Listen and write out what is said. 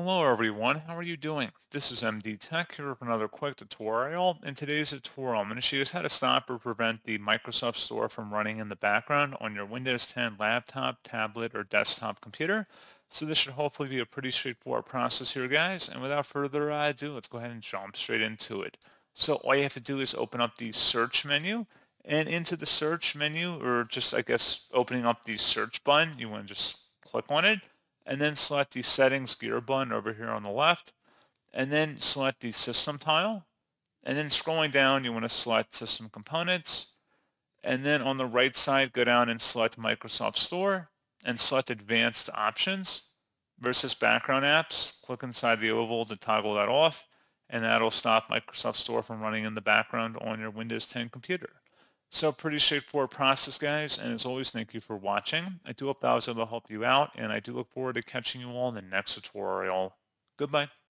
Hello everyone, how are you doing? This is MD Tech here with another quick tutorial. In today's tutorial, I'm going to show you how to stop or prevent the Microsoft Store from running in the background on your Windows 10 laptop, tablet, or desktop computer. So this should hopefully be a pretty straightforward process here, guys. And without further ado, let's go ahead and jump straight into it. So all you have to do is open up the search menu. And into the search menu, or just, I guess, opening up the search button, you want to just click on it and then select the settings gear button over here on the left, and then select the system tile. And then scrolling down, you want to select system components. And then on the right side, go down and select Microsoft Store and select advanced options versus background apps. Click inside the oval to toggle that off, and that'll stop Microsoft Store from running in the background on your Windows 10 computer. So pretty straightforward process, guys, and as always, thank you for watching. I do hope that was able to help you out, and I do look forward to catching you all in the next tutorial. Goodbye.